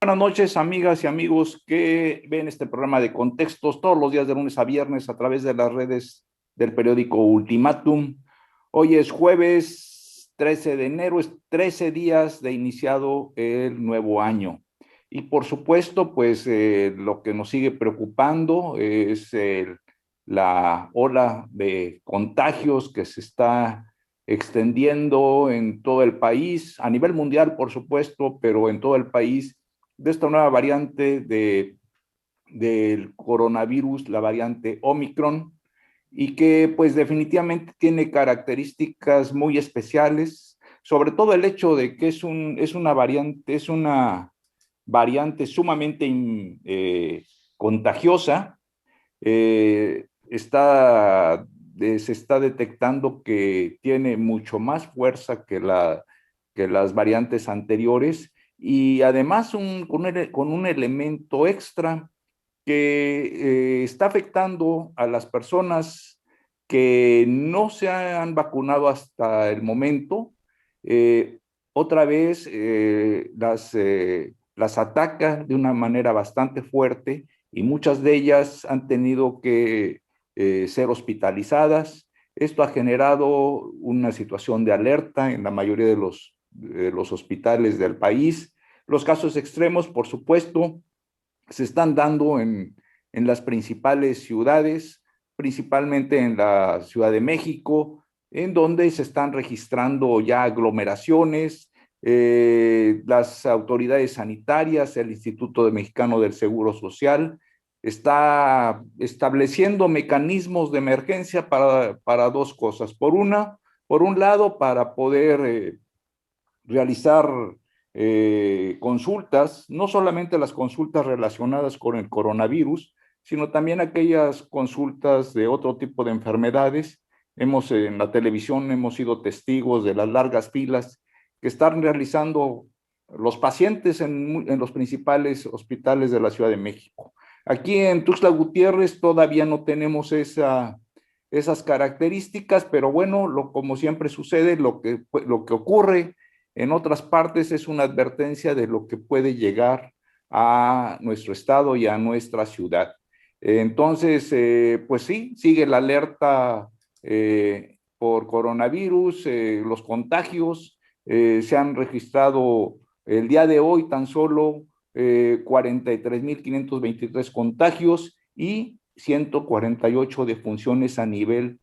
buenas noches, amigas y amigos que ven este programa de Contextos todos los días de lunes a viernes a través de las redes del periódico Ultimátum. Hoy es jueves 13 de enero, es 13 días de iniciado el nuevo año. Y por supuesto, pues lo que nos sigue preocupando es la ola de contagios que se está extendiendo en todo el país, a nivel mundial, por supuesto, pero en todo el país, de esta nueva variante del coronavirus, la variante Omicron, y que pues definitivamente tiene características muy especiales, sobre todo el hecho de que es una variante sumamente contagiosa. Se está detectando que tiene mucho más fuerza que las variantes anteriores y además con un elemento extra que está afectando a las personas que no se han vacunado hasta el momento. Eh, Otra vez las ataca de una manera bastante fuerte y muchas de ellas han tenido que ser hospitalizadas. Esto ha generado una situación de alerta en la mayoría de los hospitales del país. Los casos extremos, por supuesto, se están dando en las principales ciudades, principalmente en la Ciudad de México, en donde se están registrando ya aglomeraciones. Las autoridades sanitarias, el Instituto Mexicano del Seguro Social, está estableciendo mecanismos de emergencia para dos cosas. Por un lado, para poder realizar consultas, no solamente las consultas relacionadas con el coronavirus, sino también aquellas consultas de otro tipo de enfermedades. En la televisión hemos sido testigos de las largas filas que están realizando los pacientes en los principales hospitales de la Ciudad de México. Aquí en Tuxtla Gutiérrez todavía no tenemos esas características, pero bueno, como siempre sucede, lo que ocurre en otras partes es una advertencia de lo que puede llegar a nuestro estado y a nuestra ciudad. Entonces, pues sí, sigue la alerta por coronavirus, los contagios se han registrado el día de hoy tan solo 43,523 contagios y 148 defunciones a nivel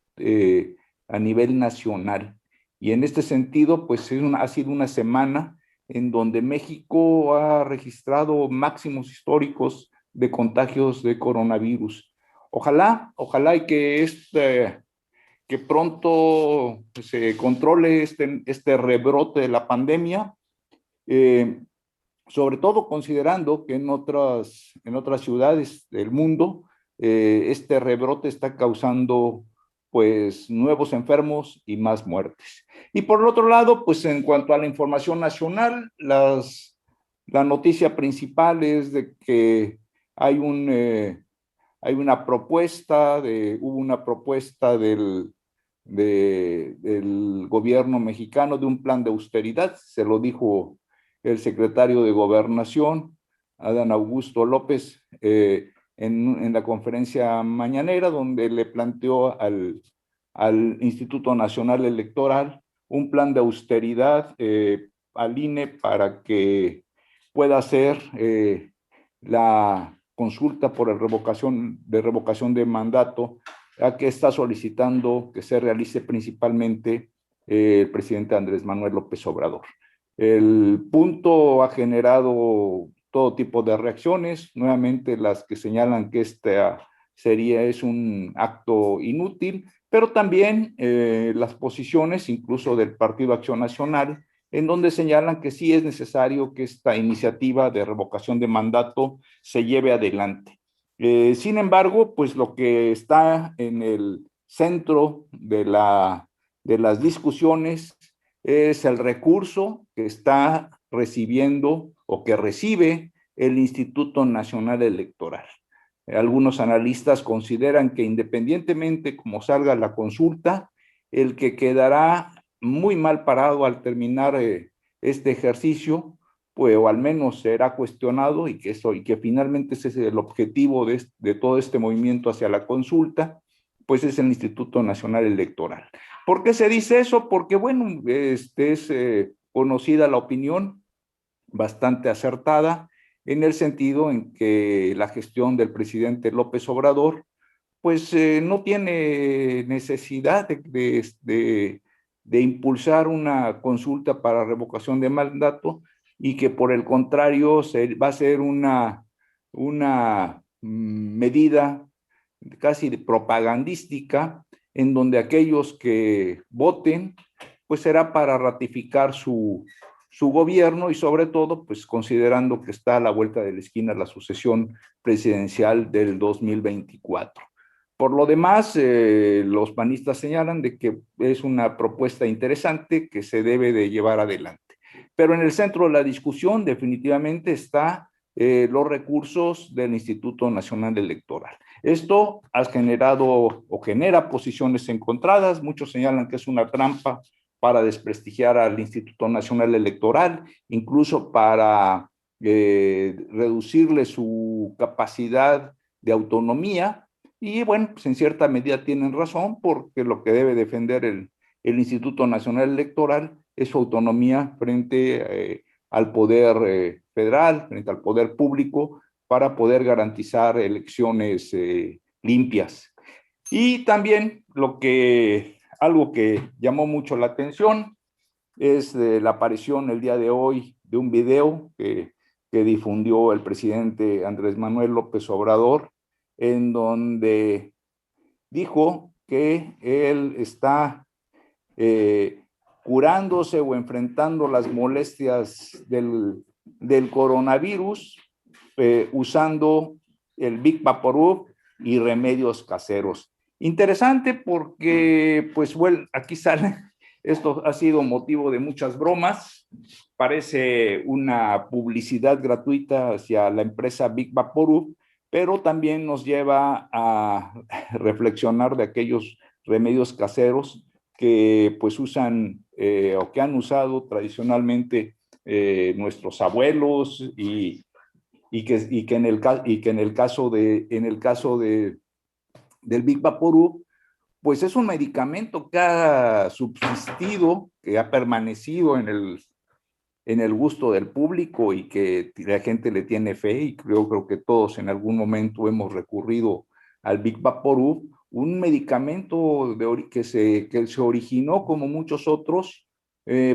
nacional. Y en este sentido, pues ha sido una semana en donde México ha registrado máximos históricos de contagios de coronavirus. Ojalá y que pronto se controle este rebrote de la pandemia, eh, sobre todo considerando que en otras ciudades del mundo este rebrote está causando pues nuevos enfermos y más muertes. Y por el otro lado, pues en cuanto a la información nacional, la noticia principal es de que hay hubo una propuesta del gobierno mexicano de un plan de austeridad, se lo dijo el secretario de Gobernación, Adán Augusto López, en la conferencia mañanera, donde le planteó al Instituto Nacional Electoral un plan de austeridad al INE para que pueda hacer la consulta por revocación de mandato, a que está solicitando que se realice principalmente el presidente Andrés Manuel López Obrador. El punto ha generado todo tipo de reacciones, nuevamente las que señalan que es un acto inútil, pero también las posiciones incluso del Partido Acción Nacional, en donde señalan que sí es necesario que esta iniciativa de revocación de mandato se lleve adelante. Sin embargo, pues lo que está en el centro de las discusiones es el recurso que está recibiendo o que recibe el Instituto Nacional Electoral. Algunos analistas consideran que independientemente cómo salga la consulta, el que quedará muy mal parado al terminar este ejercicio pues, o al menos será cuestionado, y que finalmente ese es el objetivo de todo este movimiento hacia la consulta, pues es el Instituto Nacional Electoral. ¿Por qué se dice eso? Porque, bueno, es conocida la opinión, bastante acertada, en el sentido en que la gestión del presidente López Obrador, pues no tiene necesidad de impulsar una consulta para revocación de mandato, y que por el contrario va a ser una medida casi propagandística, en donde aquellos que voten, pues será para ratificar su gobierno, y sobre todo, pues considerando que está a la vuelta de la esquina la sucesión presidencial del 2024. Por lo demás, los panistas señalan de que es una propuesta interesante que se debe de llevar adelante. Pero en el centro de la discusión definitivamente está los recursos del Instituto Nacional Electoral. Esto ha generado o genera posiciones encontradas. Muchos señalan que es una trampa para desprestigiar al Instituto Nacional Electoral, incluso para reducirle su capacidad de autonomía. Y bueno, pues en cierta medida tienen razón, porque lo que debe defender el Instituto Nacional Electoral es su autonomía frente al poder federal, frente al poder público, para poder garantizar elecciones limpias. Y también algo que llamó mucho la atención es la aparición el día de hoy de un video que difundió el presidente Andrés Manuel López Obrador, en donde dijo que él está curándose o enfrentando las molestias del coronavirus usando el Big Vaporub y remedios caseros. Interesante porque, pues, bueno, aquí sale, esto ha sido motivo de muchas bromas, parece una publicidad gratuita hacia la empresa Big Vaporub, pero también nos lleva a reflexionar de aquellos remedios caseros que pues usan o que han usado tradicionalmente nuestros abuelos, y que en el caso del Big Vaporub, pues es un medicamento que ha subsistido, que ha permanecido en el gusto del público, y que la gente le tiene fe, y creo que todos en algún momento hemos recurrido al Big Vaporub, un medicamento que se originó, como muchos otros,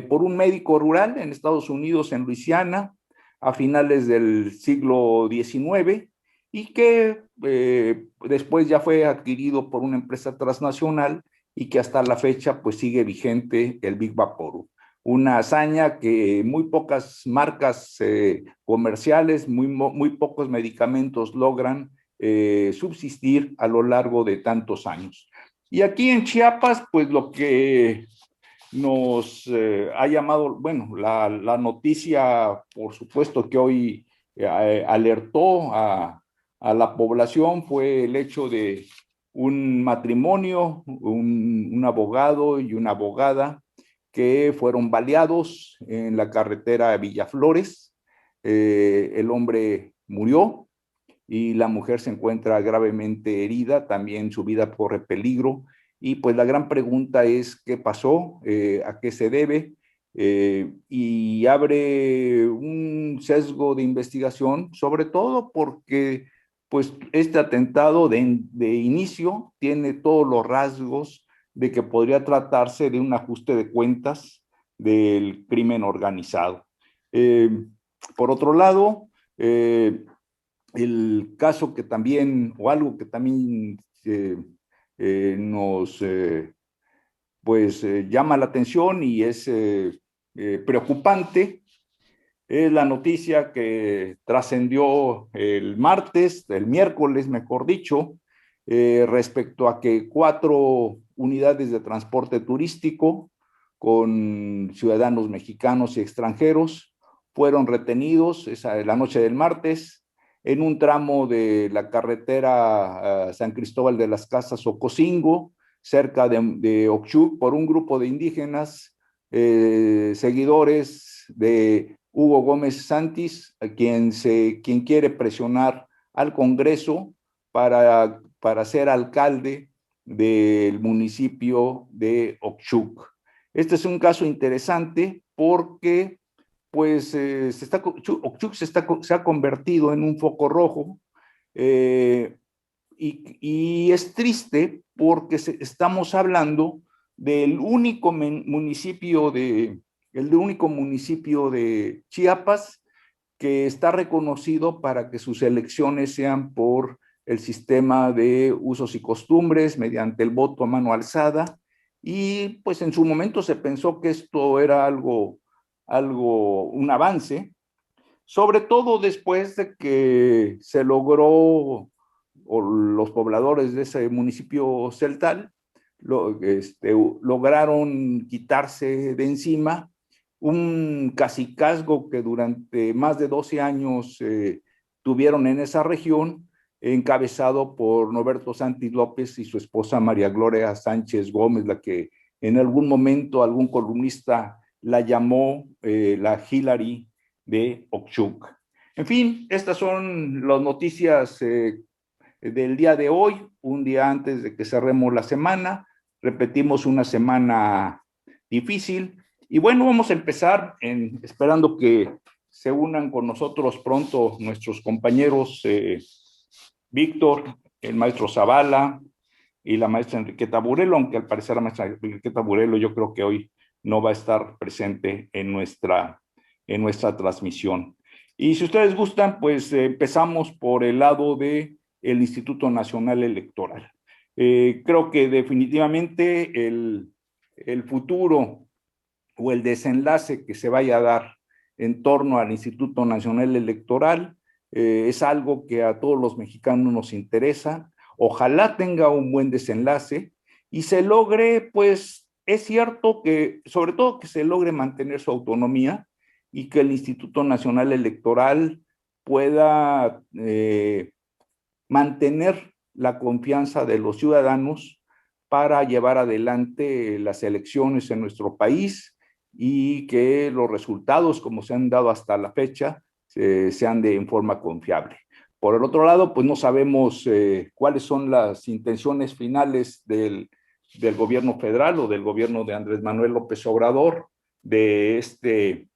por un médico rural en Estados Unidos, en Luisiana, a finales del siglo XIX, y que después ya fue adquirido por una empresa transnacional, y que hasta la fecha pues sigue vigente el Big Vaporub. Una hazaña que muy pocas marcas comerciales, muy pocos medicamentos logran subsistir a lo largo de tantos años. Y aquí en Chiapas, pues lo que nos ha llamado, bueno, la noticia, por supuesto, que hoy alertó a la población, fue el hecho de un matrimonio, un abogado y una abogada, que fueron baleados en la carretera de Villaflores. El hombre murió y la mujer se encuentra gravemente herida, también su vida corre peligro. Y pues la gran pregunta es qué pasó, a qué se debe, y abre un sesgo de investigación, sobre todo porque pues este atentado de inicio tiene todos los rasgos de que podría tratarse de un ajuste de cuentas del crimen organizado. Por otro lado, el caso que también, o algo que también nos pues llama la atención y es preocupante, es la noticia que trascendió el miércoles, mejor dicho, respecto a que 4 unidades de transporte turístico con ciudadanos mexicanos y extranjeros fueron retenidos la noche del martes en un tramo de la carretera San Cristóbal de las Casas, Ocosingo, cerca de Oxchuc, por un grupo de indígenas seguidores de Hugo Gómez Santis, a quien quiere presionar al Congreso para ser alcalde del municipio de Oxchuc. Este es un caso interesante porque pues Oxchuc se ha convertido en un foco rojo, y es triste porque estamos hablando del único municipio de Chiapas que está reconocido para que sus elecciones sean por el sistema de usos y costumbres mediante el voto a mano alzada, y pues en su momento se pensó que esto era un avance, sobre todo después de que se logró, o los pobladores de ese municipio celtal lograron quitarse de encima un cacicazgo que durante más de 12 años tuvieron en esa región, encabezado por Norberto Santis López y su esposa María Gloria Sánchez Gómez, la que en algún momento algún columnista la llamó la Hillary de Oxchuc. En fin, estas son las noticias del día de hoy, un día antes de que cerremos la semana. Repetimos, una semana difícil. Y bueno, vamos a empezar esperando que se unan con nosotros pronto nuestros compañeros Víctor, el maestro Zavala y la maestra Enriqueta Burelo, aunque al parecer la maestra Enriqueta Burelo yo creo que hoy no va a estar presente en nuestra transmisión. Y si ustedes gustan, pues empezamos por el lado del Instituto Nacional Electoral. Creo que definitivamente el futuro o el desenlace que se vaya a dar en torno al Instituto Nacional Electoral es algo que a todos los mexicanos nos interesa. Ojalá tenga un buen desenlace y se logre, pues es cierto que, sobre todo que se logre mantener su autonomía y que el Instituto Nacional Electoral pueda mantener la confianza de los ciudadanos para llevar adelante las elecciones en nuestro país y que los resultados, como se han dado hasta la fecha, sean en forma confiable. Por el otro lado, pues no sabemos cuáles son las intenciones finales del gobierno federal o del gobierno de Andrés Manuel López Obrador de este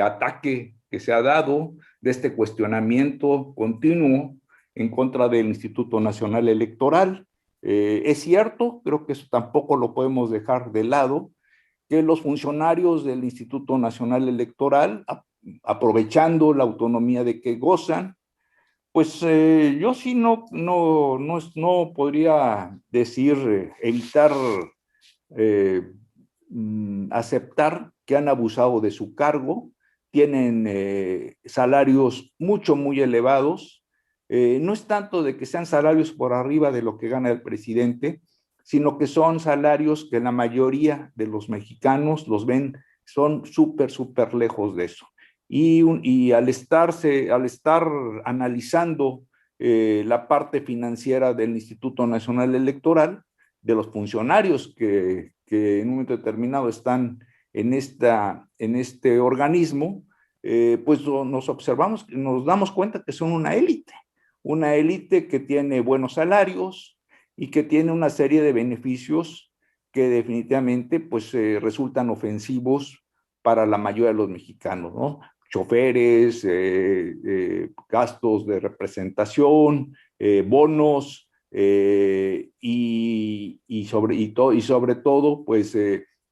ataque que se ha dado, de este cuestionamiento continuo en contra del Instituto Nacional Electoral. Es cierto, creo que eso tampoco lo podemos dejar de lado, que los funcionarios del Instituto Nacional Electoral, aprovechando la autonomía de que gozan, pues yo sí no podría decir, evitar aceptar que han abusado de su cargo, tienen salarios muy elevados. No es tanto de que sean salarios por arriba de lo que gana el presidente, sino que son salarios que la mayoría de los mexicanos los ven, son súper lejos de eso. Y al estar analizando la parte financiera del Instituto Nacional Electoral, de los funcionarios que en un momento determinado están en este organismo, pues nos damos cuenta que son una élite que tiene buenos salarios y que tiene una serie de beneficios que definitivamente pues resultan ofensivos para la mayoría de los mexicanos, ¿no? Choferes, gastos de representación, bonos, y sobre todo, pues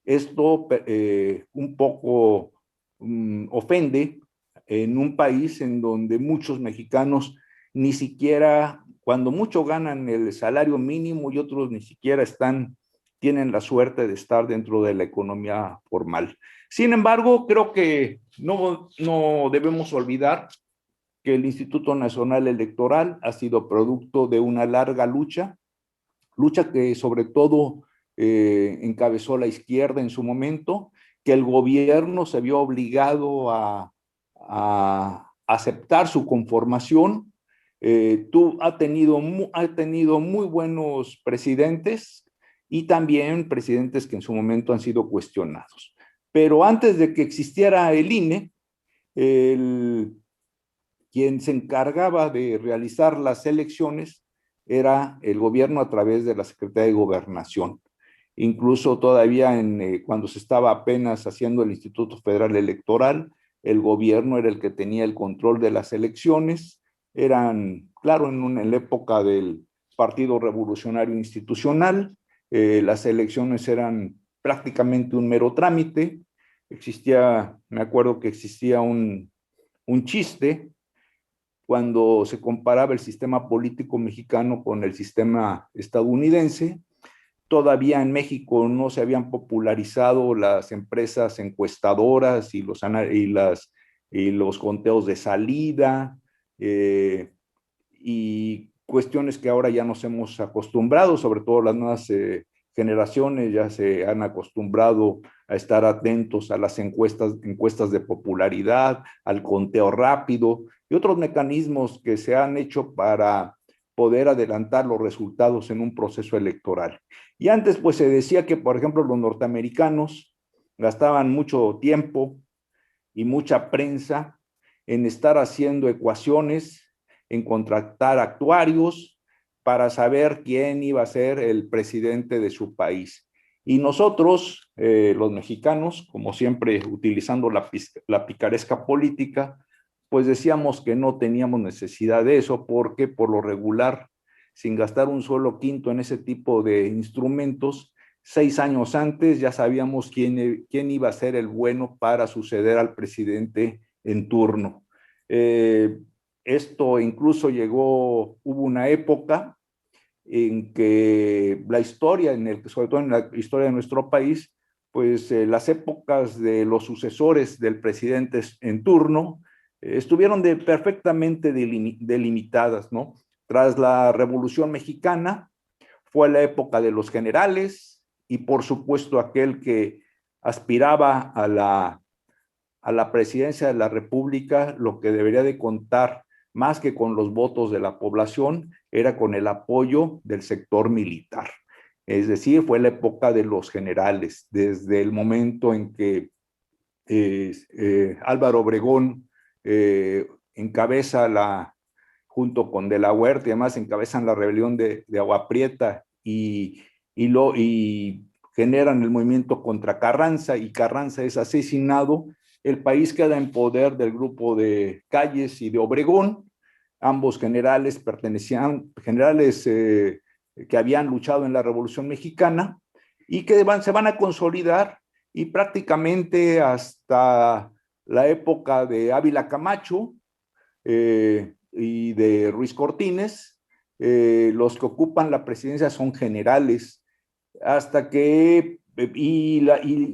esto un poco ofende en un país en donde muchos mexicanos ni siquiera, cuando mucho ganan el salario mínimo y otros ni siquiera tienen la suerte de estar dentro de la economía formal. Sin embargo, creo que no debemos olvidar que el Instituto Nacional Electoral ha sido producto de una larga lucha que sobre todo encabezó la izquierda en su momento, que el gobierno se vio obligado a aceptar su conformación. Ha tenido muy buenos presidentes y también presidentes que en su momento han sido cuestionados. Pero antes de que existiera el INE, quien se encargaba de realizar las elecciones era el gobierno a través de la Secretaría de Gobernación. Incluso todavía cuando se estaba apenas haciendo el Instituto Federal Electoral, el gobierno era el que tenía el control de las elecciones. Eran, claro, en la época del Partido Revolucionario Institucional, las elecciones eran prácticamente un mero trámite. Me acuerdo que existía un chiste cuando se comparaba el sistema político mexicano con el sistema estadounidense. Todavía en México no se habían popularizado las empresas encuestadoras y los conteos de salida, y cuestiones que ahora ya nos hemos acostumbrado, sobre todo las nuevas generaciones ya se han acostumbrado a estar atentos a las encuestas de popularidad, al conteo rápido y otros mecanismos que se han hecho para poder adelantar los resultados en un proceso electoral. Y antes pues se decía que, por ejemplo, los norteamericanos gastaban mucho tiempo y mucha prensa en estar haciendo ecuaciones, en contratar actuarios para saber quién iba a ser el presidente de su país. Y nosotros, los mexicanos, como siempre utilizando la picaresca política, pues decíamos que no teníamos necesidad de eso porque por lo regular, sin gastar un solo quinto en ese tipo de instrumentos, 6 años antes ya sabíamos quién iba a ser el bueno para suceder al presidente en turno. Esto incluso hubo una época en que la historia, sobre todo en la historia de nuestro país, pues las épocas de los sucesores del presidente en turno estuvieron perfectamente delimitadas, ¿no? Tras la Revolución Mexicana fue la época de los generales y por supuesto aquel que aspiraba a la presidencia de la República, lo que debería de contar más que con los votos de la población, era con el apoyo del sector militar. Es decir, fue la época de los generales, desde el momento en que Álvaro Obregón encabeza junto con De la Huerta y además encabezan la rebelión de Agua Prieta y generan el movimiento contra Carranza y Carranza es asesinado. El país queda en poder del grupo de Calles y de Obregón. Ambos generales que habían luchado en la Revolución Mexicana y que se van a consolidar y prácticamente hasta la época de Ávila Camacho y de Ruiz Cortines, los que ocupan la presidencia son generales, hasta que, y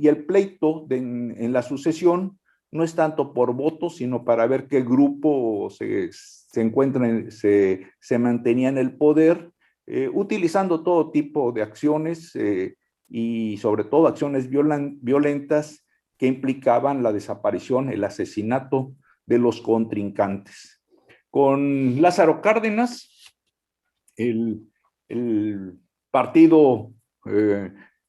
el pleito en la sucesión no es tanto por votos, sino para ver qué grupo se mantenía en el poder, utilizando todo tipo de acciones y sobre todo acciones violentas que implicaban la desaparición, el asesinato de los contrincantes. Con Lázaro Cárdenas, el partido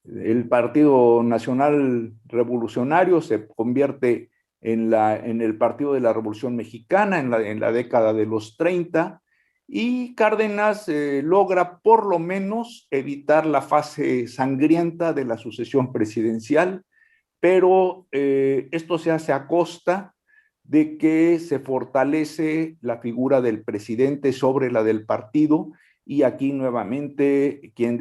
el Partido Nacional Revolucionario se convierte en el Partido de la Revolución Mexicana en la década de los 30 y Cárdenas logra por lo menos evitar la fase sangrienta de la sucesión presidencial, pero esto se hace a costa de que se fortalece la figura del presidente sobre la del partido y aquí nuevamente quien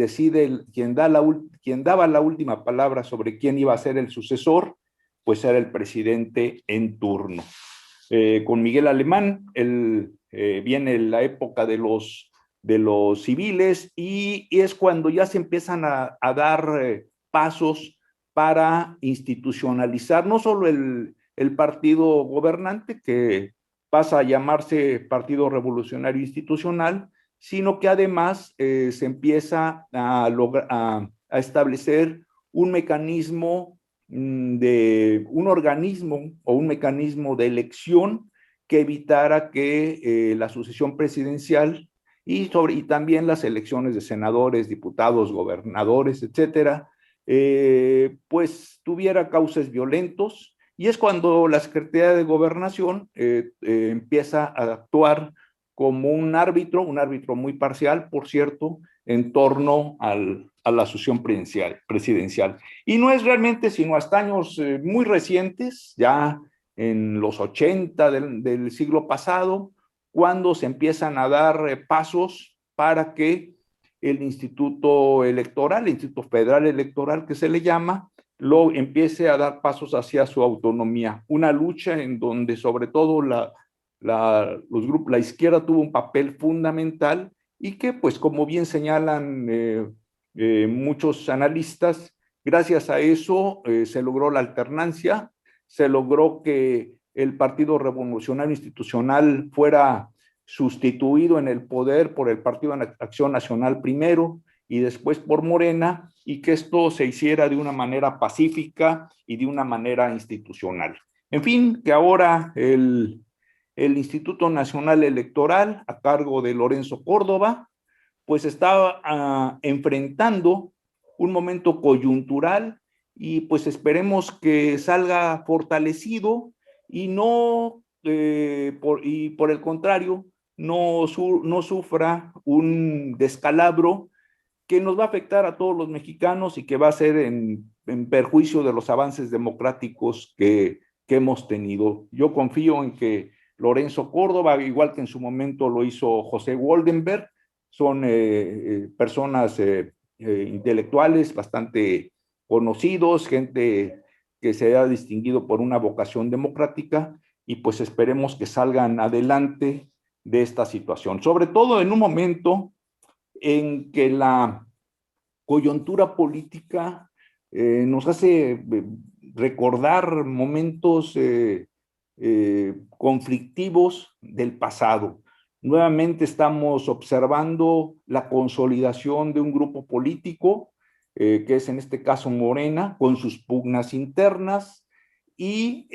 daba la última palabra sobre quién iba a ser el sucesor, pues era el presidente en turno. Con Miguel Alemán, viene la época de los civiles y es cuando ya se empiezan a dar pasos para institucionalizar no solo el partido gobernante, que pasa a llamarse Partido Revolucionario Institucional, sino que además se empieza a establecer un mecanismo un organismo o un mecanismo de elección que evitara que la sucesión presidencial y también las elecciones de senadores, diputados, gobernadores, etcétera, pues tuviera cauces violentos, y es cuando la Secretaría de Gobernación empieza a actuar como un árbitro muy parcial, por cierto, en torno a la sucesión presidencial. Y no es realmente sino hasta años muy recientes, ya en los 80 del siglo pasado, cuando se empiezan a dar pasos para que el Instituto Electoral, el Instituto Federal Electoral que se le llama, lo empiece a dar pasos hacia su autonomía. Una lucha en donde sobre todo la izquierda tuvo un papel fundamental y que, pues como bien señalan muchos analistas, gracias a eso se logró la alternancia, se logró que el Partido Revolucionario Institucional fuera sustituido en el poder por el Partido de Acción Nacional primero y después por Morena, y que esto se hiciera de una manera pacífica y de una manera institucional. En fin, que ahora el Instituto Nacional Electoral, a cargo de Lorenzo Córdoba, pues estaba enfrentando un momento coyuntural, y pues esperemos que salga fortalecido y no, por el contrario, no sufra un descalabro que nos va a afectar a todos los mexicanos y que va a ser en perjuicio de los avances democráticos que hemos tenido. Yo confío en que Lorenzo Córdoba, igual que en su momento lo hizo José Woldenberg, son personas intelectuales bastante conocidos, gente que se ha distinguido por una vocación democrática, y pues esperemos que salgan adelante de esta situación, sobre todo en un momento en que la coyuntura política nos hace recordar momentos conflictivos del pasado. Nuevamente estamos observando la consolidación de un grupo político, que es en este caso Morena, con sus pugnas internas, y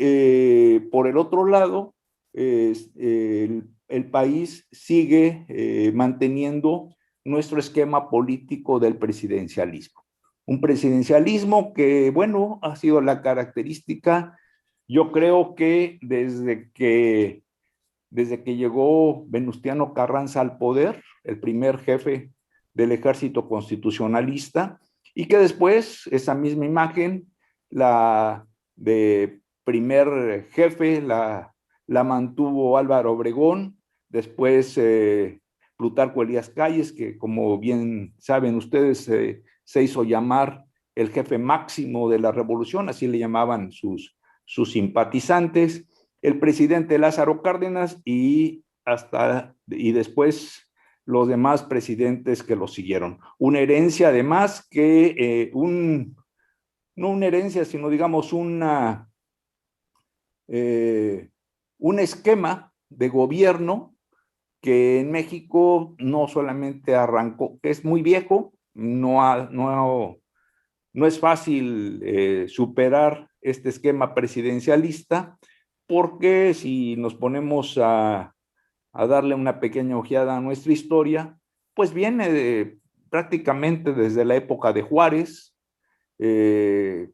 por el otro lado, el país sigue manteniendo nuestro esquema político del presidencialismo. Un presidencialismo que, bueno, ha sido la característica, yo creo que desde que llegó Venustiano Carranza al poder, el primer jefe del ejército constitucionalista, y que después esa misma imagen, la de primer jefe, la mantuvo Álvaro Obregón, después Plutarco Elías Calles, que como bien saben ustedes, se hizo llamar el jefe máximo de la revolución, así le llamaban sus simpatizantes, el presidente Lázaro Cárdenas y después los demás presidentes que lo siguieron. Una herencia además que, no una herencia, sino digamos un esquema de gobierno que en México no solamente arrancó, es muy viejo, no es fácil superar este esquema presidencialista, porque si nos ponemos a darle una pequeña ojeada a nuestra historia, pues viene prácticamente desde la época de Juárez, que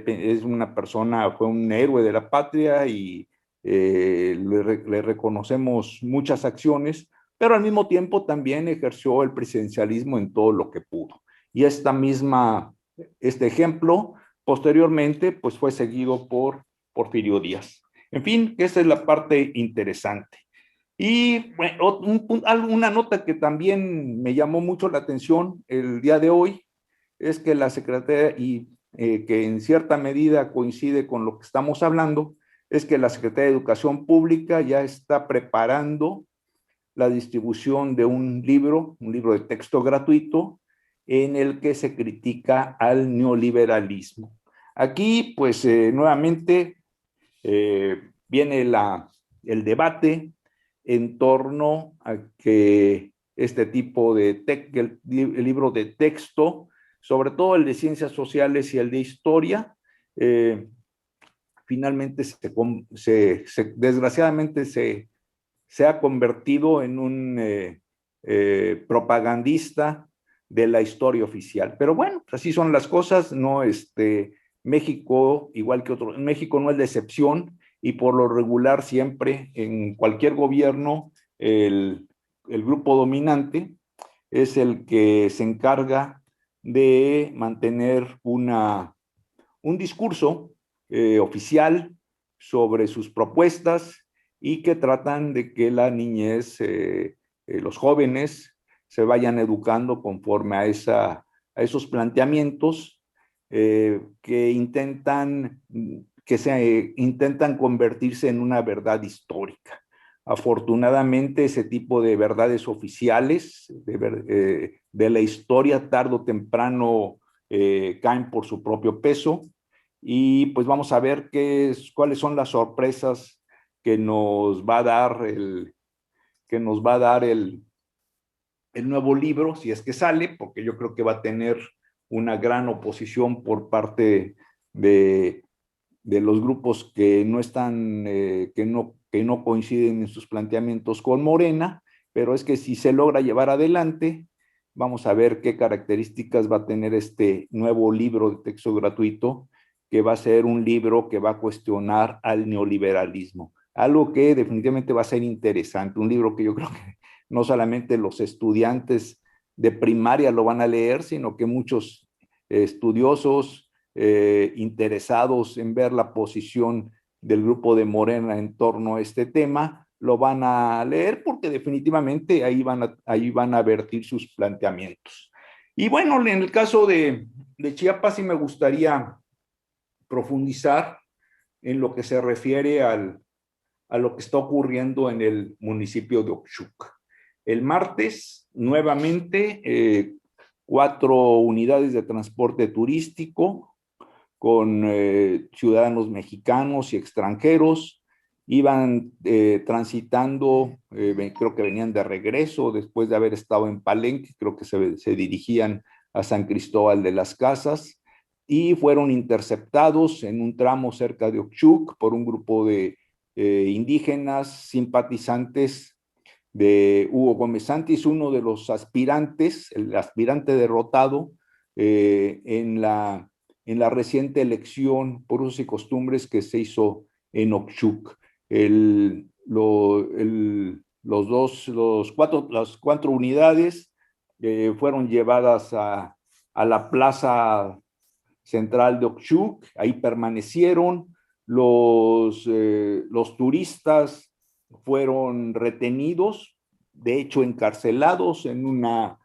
es una persona, fue un héroe de la patria, y le reconocemos muchas acciones, pero al mismo tiempo también ejerció el presidencialismo en todo lo que pudo. Y este ejemplo, posteriormente, pues fue seguido por Porfirio Díaz. En fin, esa es la parte interesante. Y bueno, una nota que también me llamó mucho la atención el día de hoy es que la Secretaría, y que en cierta medida coincide con lo que estamos hablando, es que la Secretaría de Educación Pública ya está preparando la distribución de un libro de texto gratuito, en el que se critica al neoliberalismo. Aquí, pues, nuevamente viene el debate en torno a que este tipo de el libro de texto, sobre todo el de ciencias sociales y el de historia, finalmente desgraciadamente se ha convertido en un propagandista de la historia oficial. Pero bueno, así son las cosas, ¿no? México, igual que otros, México no es la excepción y por lo regular siempre en cualquier gobierno el grupo dominante es el que se encarga de mantener un discurso oficial sobre sus propuestas y que tratan de que la niñez, los jóvenes, se vayan educando conforme a esos planteamientos que intentan convertirse en una verdad histórica. Afortunadamente, ese tipo de verdades oficiales de la historia, tarde o temprano, caen por su propio peso. Y pues vamos a ver cuáles son las sorpresas que nos va a dar el nuevo libro, si es que sale, porque yo creo que va a tener una gran oposición por parte de los grupos que no están, que no coinciden en sus planteamientos con Morena, pero es que si se logra llevar adelante, vamos a ver qué características va a tener este nuevo libro de texto gratuito, que va a ser un libro que va a cuestionar al neoliberalismo. Algo que definitivamente va a ser interesante, un libro que yo creo que no solamente los estudiantes de primaria lo van a leer, sino que muchos estudiosos interesados en ver la posición del grupo de Morena en torno a este tema, lo van a leer porque definitivamente ahí van a vertir sus planteamientos. Y bueno, en el caso de Chiapas sí me gustaría profundizar en lo que se refiere a lo que está ocurriendo en el municipio de Oxchuc. El martes, nuevamente, 4 unidades de transporte turístico con ciudadanos mexicanos y extranjeros iban transitando, creo que venían de regreso después de haber estado en Palenque, creo que se dirigían a San Cristóbal de las Casas y fueron interceptados en un tramo cerca de Oxchuc por un grupo de indígenas simpatizantes de Hugo Gómez Santis, uno de los aspirantes, el aspirante derrotado en la reciente elección por usos y costumbres que se hizo en Oxchuc. Las 4 unidades fueron llevadas a la plaza central de Oxchuc, ahí permanecieron. Los turistas fueron retenidos, de hecho encarcelados en una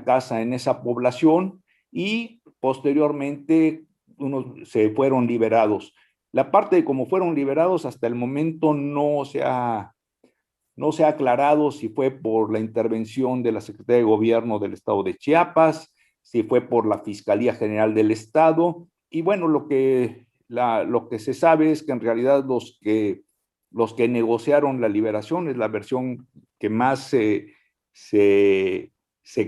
casa en esa población y posteriormente se fueron liberados. La parte de cómo fueron liberados hasta el momento no se ha aclarado si fue por la intervención de la Secretaría de Gobierno del Estado de Chiapas, si fue por la Fiscalía General del Estado. Y bueno, lo que se sabe es que en realidad los que negociaron la liberación es la versión que más se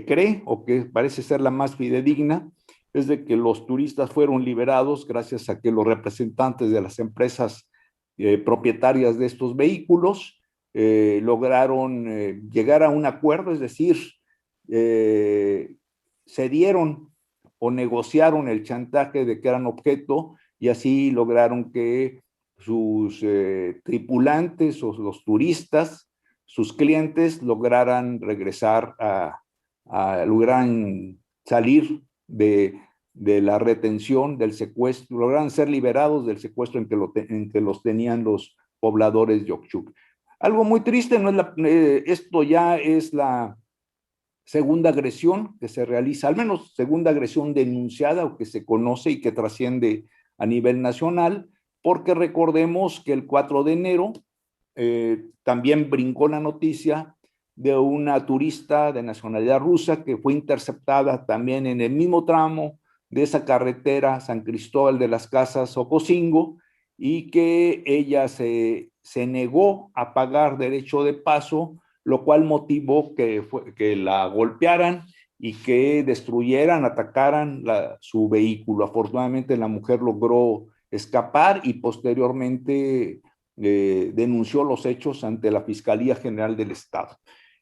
cree o que parece ser la más fidedigna, es de que los turistas fueron liberados gracias a que los representantes de las empresas propietarias de estos vehículos lograron llegar a un acuerdo, es decir, cedieron o negociaron el chantaje de que eran objeto y así lograron que sus tripulantes o los turistas, sus clientes, lograran regresar lograran salir de la retención, del secuestro, lograran ser liberados del secuestro en que los tenían los pobladores de Oxchuc. Algo muy triste, no es esto ya es la segunda agresión que se realiza, al menos segunda agresión denunciada o que se conoce y que trasciende a nivel nacional, porque recordemos que el 4 de enero también brincó la noticia de una turista de nacionalidad rusa que fue interceptada también en el mismo tramo de esa carretera San Cristóbal de las Casas Ocosingo y que ella se negó a pagar derecho de paso, lo cual motivó que la golpearan y que destruyeran, atacaran su vehículo. Afortunadamente la mujer logró escapar y posteriormente denunció los hechos ante la Fiscalía General del Estado.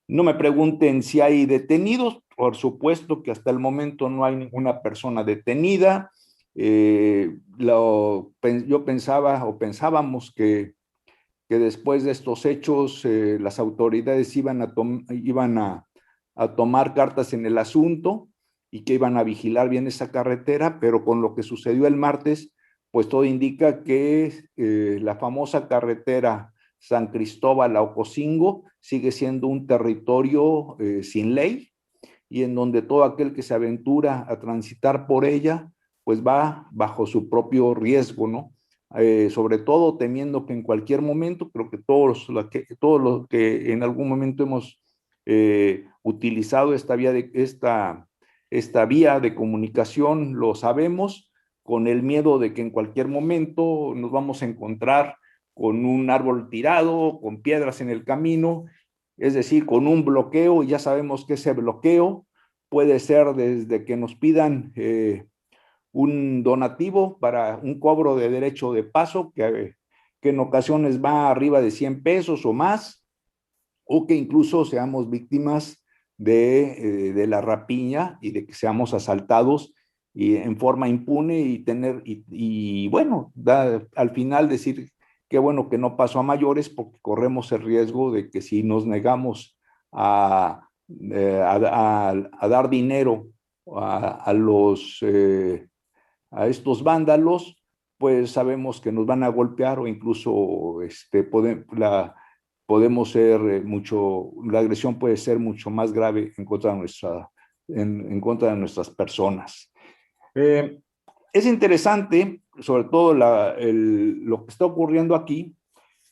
No me pregunten si hay detenidos, Por supuesto que hasta el momento no hay ninguna persona detenida. Yo pensaba o pensábamos que después de estos hechos las autoridades iban a tomar cartas en el asunto y que iban a vigilar bien esa carretera, pero con lo que sucedió el martes, pues todo indica que la famosa carretera San Cristóbal a Ocosingo sigue siendo un territorio sin ley, y en donde todo aquel que se aventura a transitar por ella, pues va bajo su propio riesgo, ¿no? Sobre todo temiendo que en cualquier momento, creo que todos los que en algún momento hemos utilizado esta vía de comunicación, lo sabemos, con el miedo de que en cualquier momento nos vamos a encontrar con un árbol tirado, con piedras en el camino, es decir, con un bloqueo, y ya sabemos que ese bloqueo puede ser desde que nos pidan un donativo para un cobro de derecho de paso, que en ocasiones va arriba de 100 pesos o más, o que incluso seamos víctimas de la rapiña y de que seamos asaltados y en forma impune y bueno, al final decir qué bueno que no pasó a mayores, porque corremos el riesgo de que si nos negamos a dar dinero a estos vándalos, pues sabemos que nos van a golpear o incluso podemos ser la agresión puede ser mucho más grave en contra en contra de nuestras personas. Es interesante, sobre todo lo que está ocurriendo aquí,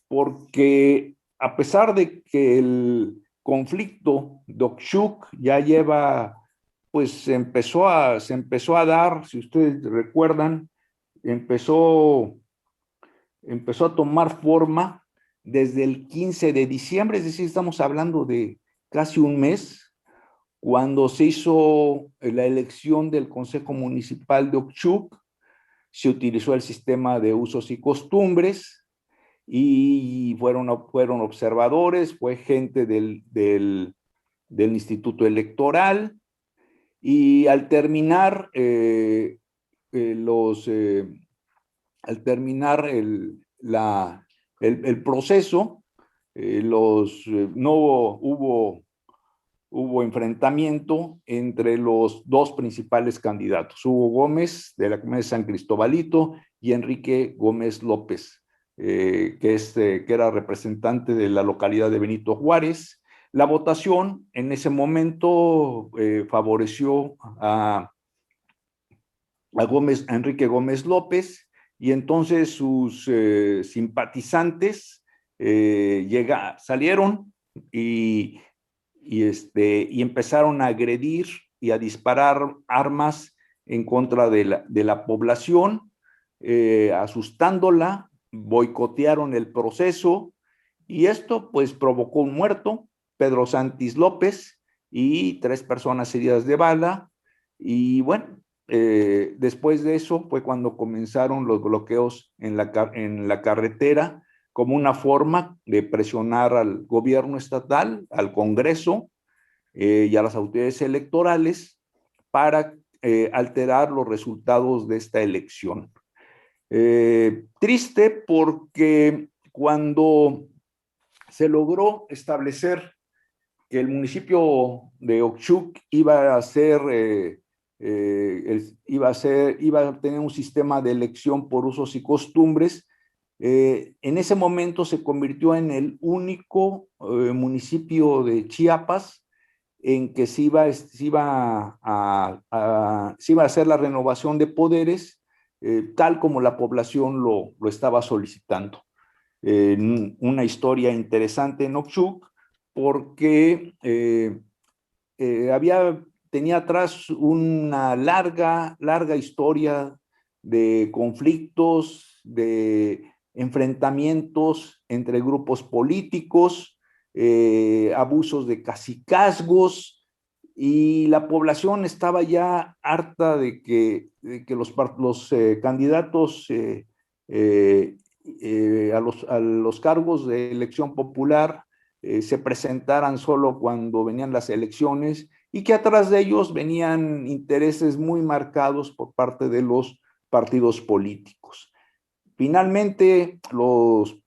porque a pesar de que el conflicto de Okchuk ya lleva, pues se empezó a dar, si ustedes recuerdan, empezó, empezó a tomar forma desde el 15 de diciembre, es decir, estamos hablando de casi un mes, cuando se hizo la elección del Consejo Municipal de Okchuk. Se utilizó el sistema de usos y costumbres, y fueron observadores, fue gente del Instituto Electoral, y al terminar al terminar el proceso, no hubo enfrentamiento entre los dos principales candidatos, Hugo Gómez de la comunidad de San Cristobalito y Enrique Gómez López, que era representante de la localidad de Benito Juárez. La votación en ese momento favoreció a Enrique Gómez López, y entonces sus simpatizantes salieron y empezaron a agredir y a disparar armas en contra de la población, asustándola, boicotearon el proceso, y esto pues provocó un muerto, Pedro Santis López, y 3 personas heridas de bala. Y bueno, después de eso fue cuando comenzaron los bloqueos en la carretera, como una forma de presionar al gobierno estatal, al Congreso y a las autoridades electorales para alterar los resultados de esta elección. Triste porque cuando se logró establecer que el municipio de Okchuk iba a tener un sistema de elección por usos y costumbres, en ese momento se convirtió en el único municipio de Chiapas en que se iba a hacer la renovación de poderes, tal como la población lo estaba solicitando. Una historia interesante en Okchuk, porque tenía atrás una larga historia de conflictos, de enfrentamientos entre grupos políticos, abusos de cacicazgos, y la población estaba ya harta de que los candidatos a los cargos de elección popular se presentaran solo cuando venían las elecciones, y que atrás de ellos venían intereses muy marcados por parte de los partidos políticos. Finalmente, los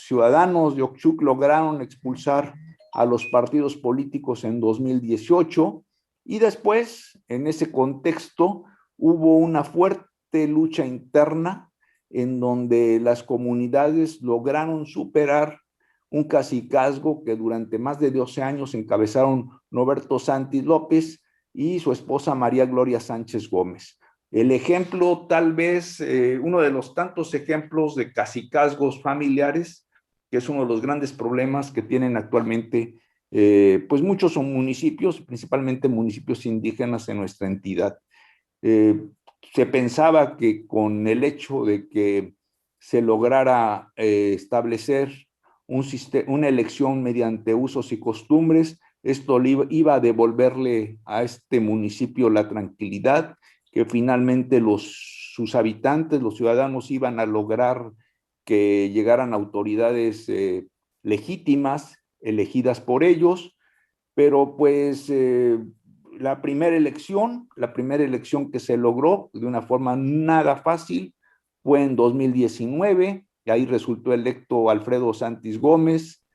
ciudadanos de Ocosingo lograron expulsar a los partidos políticos en 2018 y después, en ese contexto, hubo una fuerte lucha interna en donde las comunidades lograron superar un cacicazgo que durante más de 12 años encabezaron Norberto Santis López y su esposa María Gloria Sánchez Gómez. El ejemplo, tal vez, uno de los tantos ejemplos de cacicazgos familiares, que es uno de los grandes problemas que tienen actualmente, pues muchos son municipios, principalmente municipios indígenas en nuestra entidad. Se pensaba que con el hecho de que se lograra establecer una elección mediante usos y costumbres, esto iba a devolverle a este municipio la tranquilidad, que finalmente sus habitantes, los ciudadanos, iban a lograr que llegaran autoridades legítimas, elegidas por ellos, pero pues la primera elección que se logró de una forma nada fácil fue en 2019, y ahí resultó electo Alfredo Santis Gómez,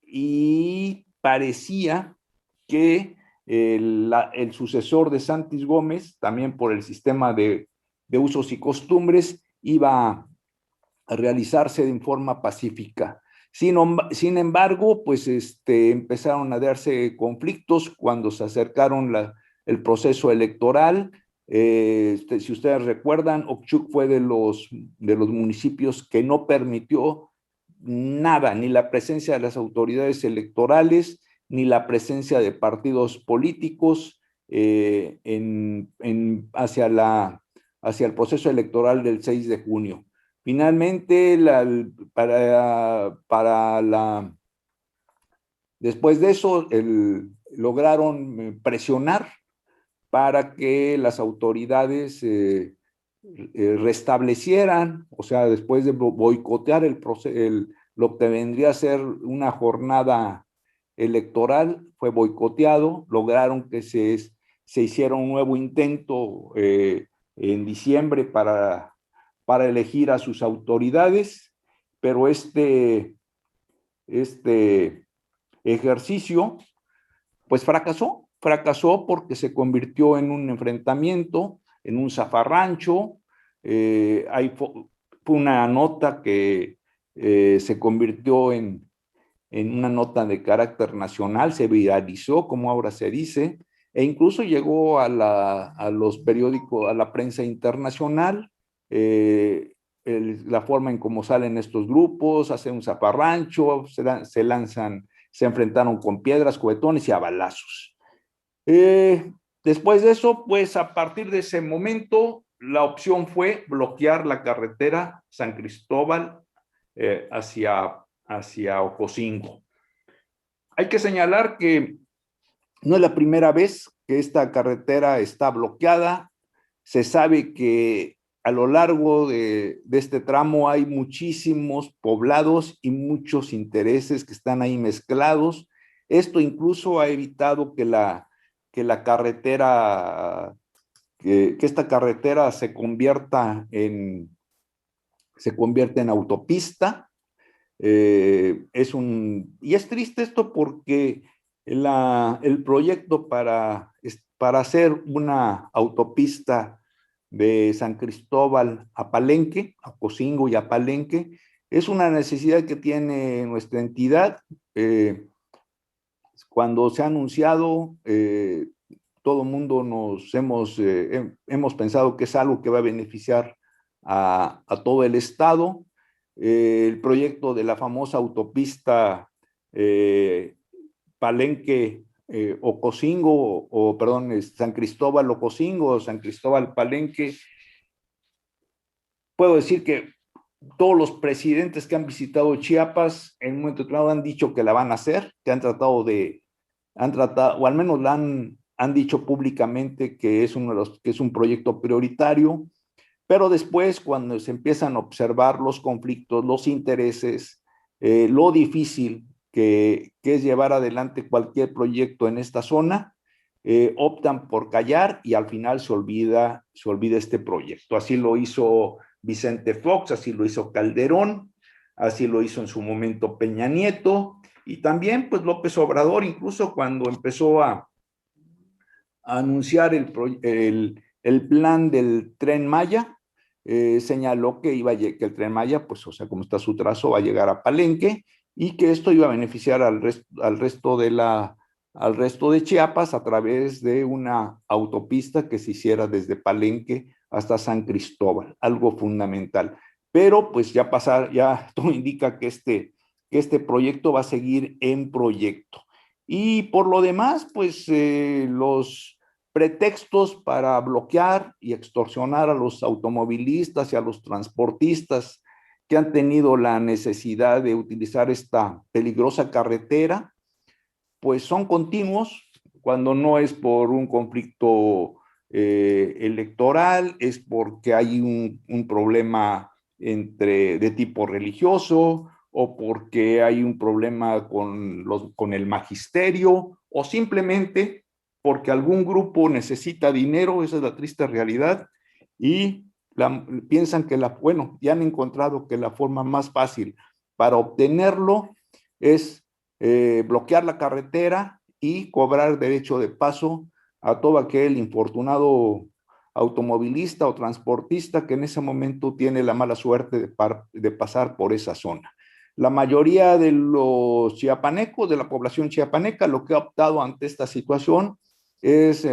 y parecía que el sucesor de Santis Gómez, también por el sistema de usos y costumbres, iba a realizarse de forma pacífica. Sin embargo, pues empezaron a darse conflictos cuando se acercaron el proceso electoral. Si ustedes recuerdan, Ocosingo fue de los municipios que no permitió nada, ni la presencia de las autoridades electorales, ni la presencia de partidos políticos hacia el proceso electoral del 6 de junio. Finalmente, después de eso, lograron presionar para que las autoridades restablecieran, o sea, después de boicotear lo que vendría a ser una jornada electoral, fue boicoteado, lograron que se hiciera un nuevo intento en diciembre para elegir a sus autoridades, pero este ejercicio pues fracasó porque se convirtió en un enfrentamiento, en un zafarrancho. Fue una nota que se convirtió en una nota de carácter nacional, se viralizó, como ahora se dice, e incluso llegó a los periódicos, a la prensa internacional. La forma en cómo salen estos grupos, hacen un zafarrancho, se enfrentaron con piedras, cubetones y a balazos. Después de eso, pues a partir de ese momento, la opción fue bloquear la carretera San Cristóbal hacia Ocosingo. Hay que señalar que no es la primera vez que esta carretera está bloqueada. Se sabe que a lo largo de este tramo hay muchísimos poblados y muchos intereses que están ahí mezclados. Esto incluso ha evitado que esta carretera se convierta en autopista. Y es triste esto porque el proyecto para hacer una autopista de San Cristóbal a Palenque, a Ocosingo y a Palenque, es una necesidad que tiene nuestra entidad. Cuando se ha anunciado, todo el mundo hemos pensado que es algo que va a beneficiar a todo el estado. El proyecto de la famosa autopista Palenque Ocosingo, San Cristóbal Ocosingo, San Cristóbal Palenque. Puedo decir que todos los presidentes que han visitado Chiapas en un momento determinado han dicho que la van a hacer, que han tratado, o al menos han dicho públicamente que es un proyecto prioritario. Pero después, cuando se empiezan a observar los conflictos, los intereses, lo difícil que es llevar adelante cualquier proyecto en esta zona, optan por callar y al final se olvida este proyecto. Así lo hizo Vicente Fox, así lo hizo Calderón, así lo hizo en su momento Peña Nieto, y también pues López Obrador, incluso cuando empezó a anunciar el plan del Tren Maya, señaló que que el Tren Maya, pues, o sea, como está su trazo, va a llegar a Palenque y que esto iba a beneficiar al resto de Chiapas a través de una autopista que se hiciera desde Palenque hasta San Cristóbal, algo fundamental. Pero pues ya todo indica que este proyecto va a seguir en proyecto. Y por lo demás, pues los pretextos para bloquear y extorsionar a los automovilistas y a los transportistas que han tenido la necesidad de utilizar esta peligrosa carretera, pues son continuos. Cuando no es por un conflicto electoral, es porque hay un problema de tipo religioso, o porque hay un problema con el magisterio, o simplemente porque algún grupo necesita dinero. Esa es la triste realidad, y piensan que ya han encontrado que la forma más fácil para obtenerlo es bloquear la carretera y cobrar derecho de paso a todo aquel infortunado automovilista o transportista que en ese momento tiene la mala suerte de pasar por esa zona. La mayoría de los chiapanecos, de la población chiapaneca, lo que ha optado ante esta situación es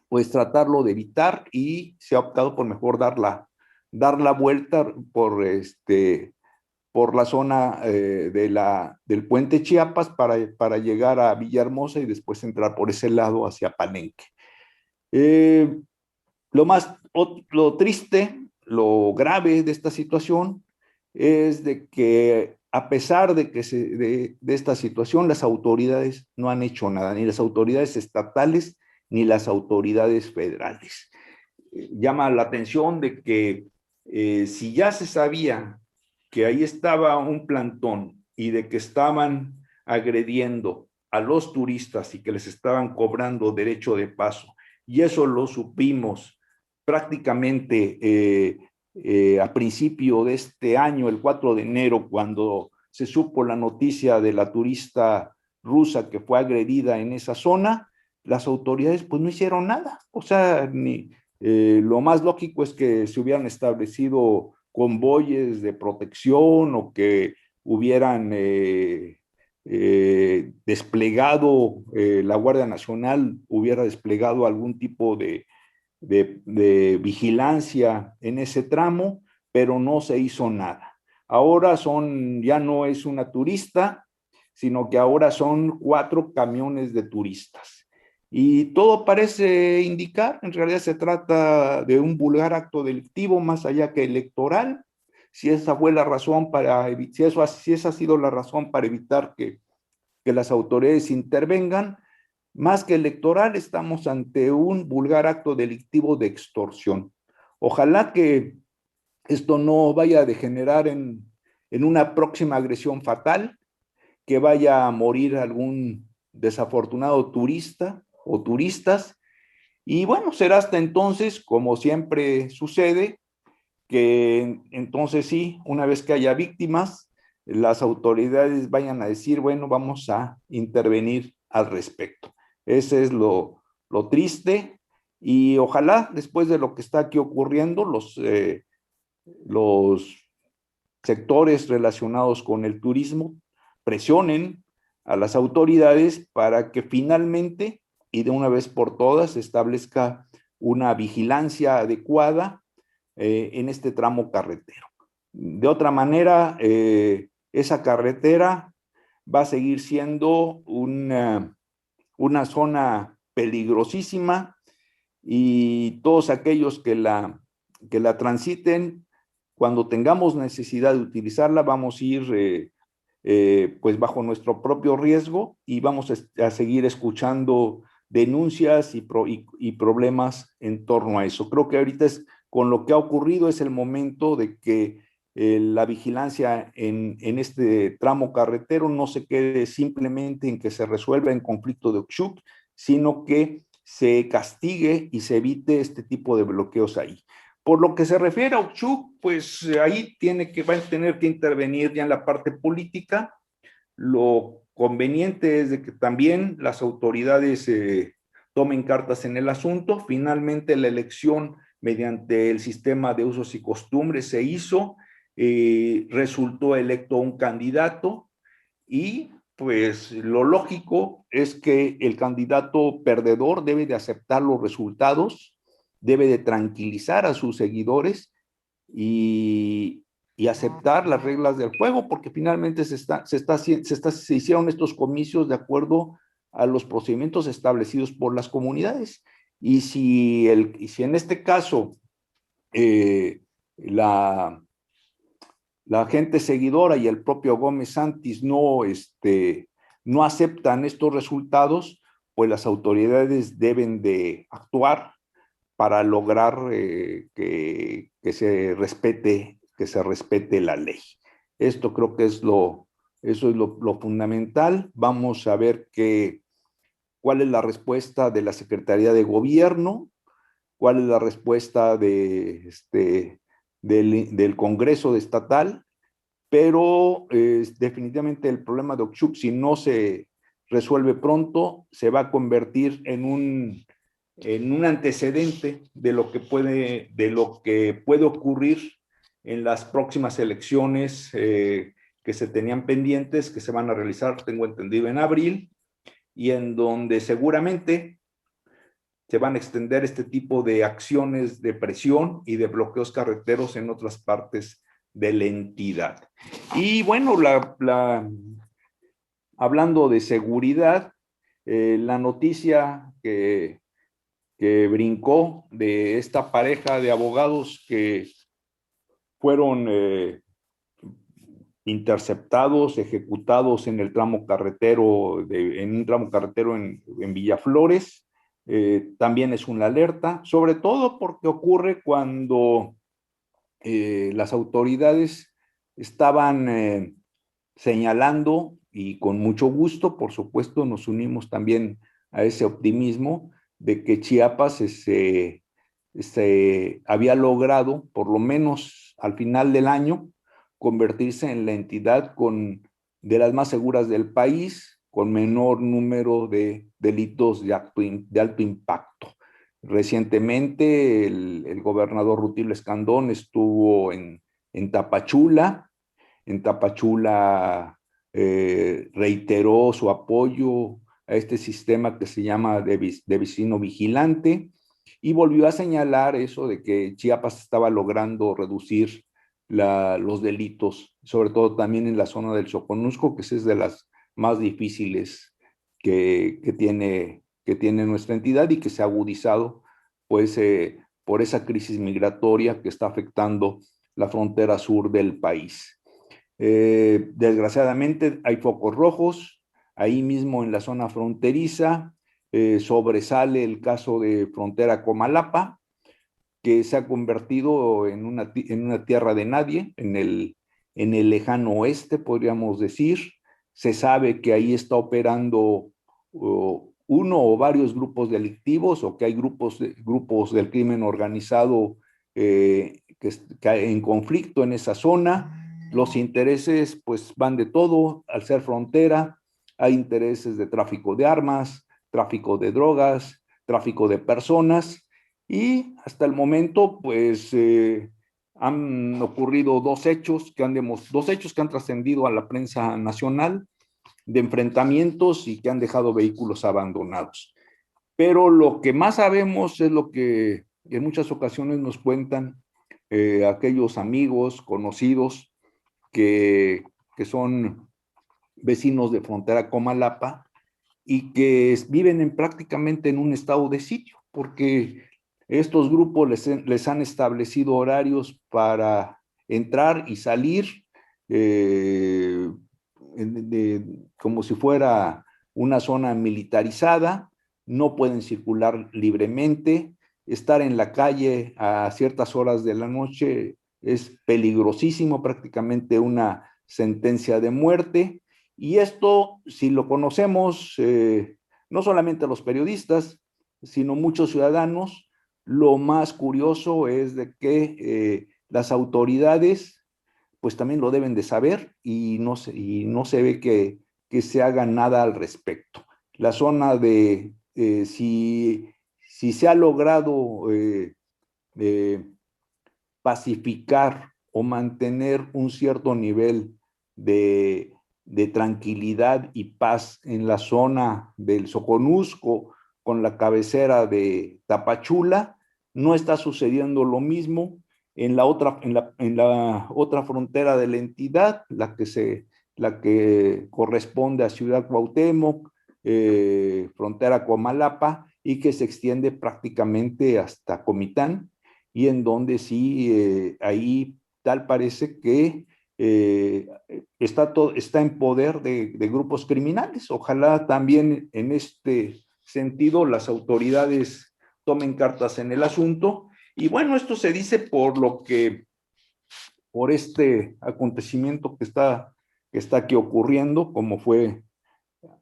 pues tratarlo de evitar, y se ha optado por mejor dar la vuelta por la zona del puente Chiapas para llegar a Villahermosa y después entrar por ese lado hacia Palenque. Eh, lo triste, lo grave de esta situación es de que a pesar de esta situación, las autoridades no han hecho nada, ni las autoridades estatales ni las autoridades federales. Llama la atención de que si ya se sabía que ahí estaba un plantón y de que estaban agrediendo a los turistas y que les estaban cobrando derecho de paso, y eso lo supimos prácticamente a principio de este año, el 4 de enero, cuando se supo la noticia de la turista rusa que fue agredida en esa zona, las autoridades pues no hicieron nada. O sea, lo más lógico es que se hubieran establecido convoyes de protección, o que hubieran desplegado, la Guardia Nacional hubiera desplegado algún tipo de vigilancia en ese tramo, pero no se hizo nada. Ahora ya no es una turista, sino que ahora son 4 camiones de turistas. Y todo parece indicar, en realidad se trata de un vulgar acto delictivo más allá que electoral. Si esa fue la razón si esa ha sido la razón para evitar que las autoridades intervengan, más que electoral, estamos ante un vulgar acto delictivo de extorsión. Ojalá que esto no vaya a degenerar en una próxima agresión fatal, que vaya a morir algún desafortunado turista o turistas. Y bueno, será hasta entonces, como siempre sucede, que entonces sí, una vez que haya víctimas, las autoridades vayan a decir, bueno, vamos a intervenir al respecto. Ese es lo triste, y ojalá después de lo que está aquí ocurriendo, los sectores relacionados con el turismo presionen a las autoridades para que finalmente y de una vez por todas se establezca una vigilancia adecuada en este tramo carretero. De otra manera, esa carretera va a seguir siendo una zona peligrosísima, y todos aquellos que la transiten, cuando tengamos necesidad de utilizarla, vamos a ir pues bajo nuestro propio riesgo, y vamos a seguir escuchando denuncias y problemas en torno a eso. Creo que ahorita con lo que ha ocurrido es el momento de que la vigilancia en este tramo carretero no se quede simplemente en que se resuelva en conflicto de Oxchuc, sino que se castigue y se evite este tipo de bloqueos ahí. Por lo que se refiere a Oxchuc, pues ahí va a tener que intervenir ya en la parte política. Lo conveniente es de que también las autoridades tomen cartas en el asunto. Finalmente la elección mediante el sistema de usos y costumbres se hizo, resultó electo un candidato y pues lo lógico es que el candidato perdedor debe de aceptar los resultados, debe de tranquilizar a sus seguidores y, y aceptar las reglas del juego, porque finalmente se hicieron estos comicios de acuerdo a los procedimientos establecidos por las comunidades. Y si en este caso eh, la, la gente seguidora y el propio Gómez Santis no aceptan estos resultados, pues las autoridades deben de actuar para lograr que se respete la ley. Esto creo que eso es lo fundamental. Vamos a ver cuál es la respuesta de la Secretaría de Gobierno, cuál es la respuesta del Congreso Estatal, pero definitivamente el problema de Oxchuc, si no se resuelve pronto, se va a convertir en un antecedente de lo que puede ocurrir en las próximas elecciones que se tenían pendientes, que se van a realizar, tengo entendido, en abril, y en donde seguramente se van a extender este tipo de acciones de presión y de bloqueos carreteros en otras partes de la entidad. Y bueno, hablando de seguridad, la noticia que brincó de esta pareja de abogados que fueron interceptados, ejecutados en el tramo carretero, en un tramo carretero en Villaflores, también es una alerta, sobre todo porque ocurre cuando las autoridades estaban señalando, y con mucho gusto, por supuesto, nos unimos también a ese optimismo de que Chiapas se había logrado, por lo menos al final del año, convertirse en la entidad de las más seguras del país, con menor número de delitos de alto impacto. Recientemente el gobernador Rutilio Escandón estuvo en Tapachula. En Tapachula reiteró su apoyo a este sistema que se llama de vecino vigilante y volvió a señalar eso de que Chiapas estaba logrando reducir los delitos, sobre todo también en la zona del Soconusco, que es de las más difíciles que tiene nuestra entidad y que se ha agudizado pues, por esa crisis migratoria que está afectando la frontera sur del país. Desgraciadamente hay focos rojos, ahí mismo en la zona fronteriza sobresale el caso de Frontera Comalapa, que se ha convertido en una tierra de nadie, en el lejano oeste, podríamos decir. Se sabe que ahí está operando uno o varios grupos delictivos, o que hay grupos del crimen organizado en conflicto en esa zona. Los intereses pues van de todo, al ser frontera, hay intereses de tráfico de armas, tráfico de drogas, tráfico de personas, y hasta el momento pues han ocurrido dos hechos que han trascendido a la prensa nacional, de enfrentamientos y que han dejado vehículos abandonados. Pero lo que más sabemos es lo que en muchas ocasiones nos cuentan aquellos amigos, conocidos, que son vecinos de frontera Comalapa y que viven prácticamente en un estado de sitio, porque estos grupos les han establecido horarios para entrar y salir como si fuera una zona militarizada, no pueden circular libremente, estar en la calle a ciertas horas de la noche es peligrosísimo, prácticamente una sentencia de muerte. Y esto, si lo conocemos, no solamente los periodistas, sino muchos ciudadanos, lo más curioso es de que las autoridades pues también lo deben de saber y no se ve que se haga nada al respecto. La zona de si se ha logrado pacificar o mantener un cierto nivel de tranquilidad y paz en la zona del Soconusco con la cabecera de Tapachula, no está sucediendo lo mismo en la otra frontera de la entidad, la que corresponde a Ciudad Cuauhtémoc, frontera Comalapa, y que se extiende prácticamente hasta Comitán, y en donde sí, ahí tal parece que está en poder de grupos criminales. Ojalá también en este sentido las autoridades tomen cartas en el asunto. Y bueno, esto se dice por este acontecimiento que está aquí ocurriendo, como fue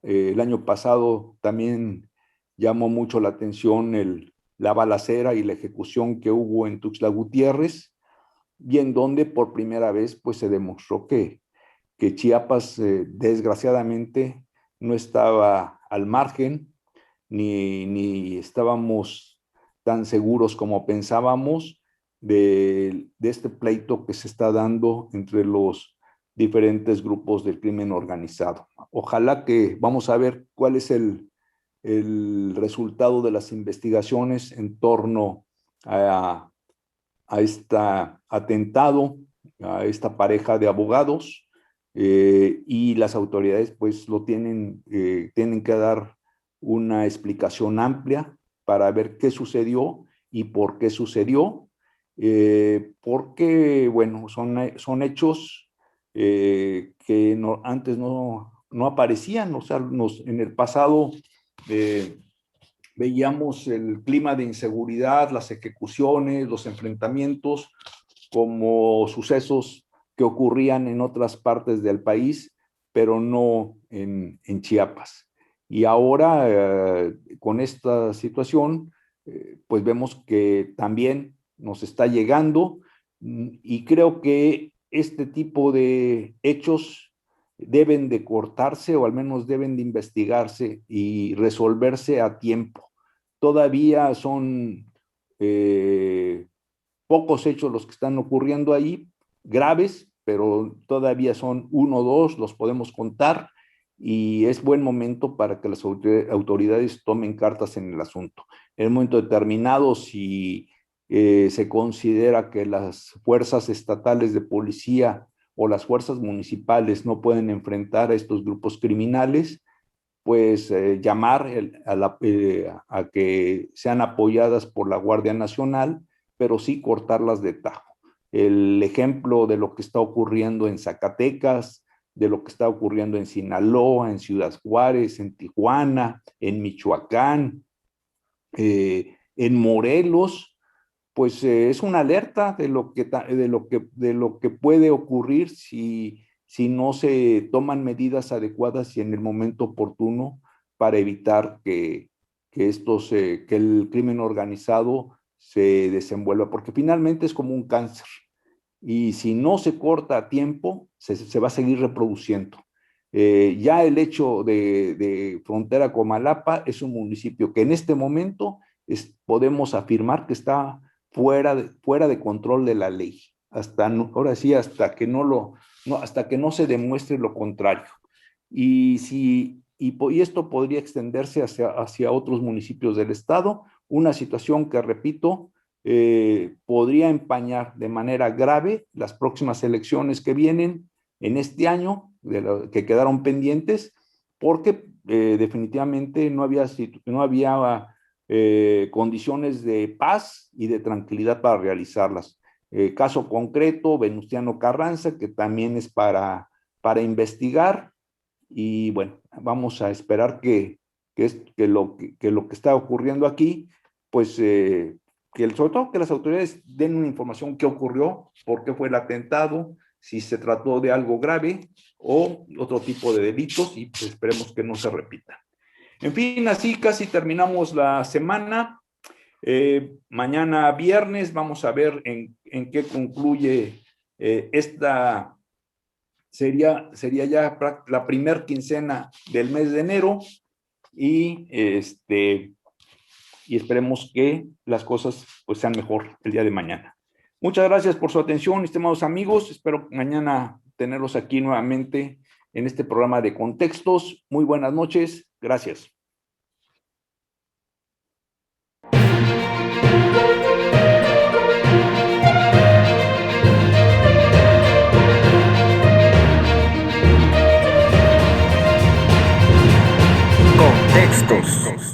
el año pasado, también llamó mucho la atención la balacera y la ejecución que hubo en Tuxtla Gutiérrez, y en donde por primera vez pues se demostró que Chiapas desgraciadamente no estaba al margen, ni estábamos tan seguros como pensábamos de este pleito que se está dando entre los diferentes grupos del crimen organizado. Ojalá que vamos a ver cuál es el resultado de las investigaciones en torno a este atentado, a esta pareja de abogados, y las autoridades pues tienen que dar una explicación amplia para ver qué sucedió y por qué sucedió, porque bueno, son hechos que antes no aparecían. O sea, en el pasado eh, veíamos el clima de inseguridad, las ejecuciones, los enfrentamientos como sucesos que ocurrían en otras partes del país, pero no en Chiapas. Y ahora, con esta situación, pues vemos que también nos está llegando, y creo que este tipo de hechos deben de cortarse, o al menos deben de investigarse y resolverse a tiempo. Todavía son pocos hechos los que están ocurriendo ahí, graves, pero todavía son uno o dos, los podemos contar, y es buen momento para que las autoridades tomen cartas en el asunto. En un momento determinado, si se considera que las fuerzas estatales de policía o las fuerzas municipales no pueden enfrentar a estos grupos criminales, pues llamar a que sean apoyadas por la Guardia Nacional, pero sí cortarlas de tajo. El ejemplo de lo que está ocurriendo en Zacatecas, de lo que está ocurriendo en Sinaloa, en Ciudad Juárez, en Tijuana, en Michoacán, en Morelos, pues es una alerta de lo que puede ocurrir si no se toman medidas adecuadas y en el momento oportuno para evitar que el crimen organizado se desenvuelva, porque finalmente es como un cáncer, y si no se corta a tiempo, se va a seguir reproduciendo. Ya el hecho de Frontera Comalapa es un municipio que en este momento podemos afirmar que está fuera de control de la ley. Ahora sí, hasta que no se demuestre lo contrario. Y esto podría extenderse hacia otros municipios del estado, una situación que, repito, podría empañar de manera grave las próximas elecciones que vienen en este año, que quedaron pendientes, porque definitivamente no había condiciones de paz y de tranquilidad para realizarlas. Caso concreto, Venustiano Carranza, que también es para investigar, y bueno, vamos a esperar que lo que está ocurriendo aquí, pues sobre todo que las autoridades den una información qué ocurrió, por qué fue el atentado, si se trató de algo grave o otro tipo de delitos, y pues esperemos que no se repita. En fin, así casi terminamos la semana. Mañana viernes vamos a ver en qué concluye esta, sería ya la primer quincena del mes de enero, y esperemos que las cosas pues sean mejor el día de mañana. Muchas gracias por su atención, estimados amigos. Espero mañana tenerlos aquí nuevamente en este programa de Contextos. Muy buenas noches. Gracias. Contextos.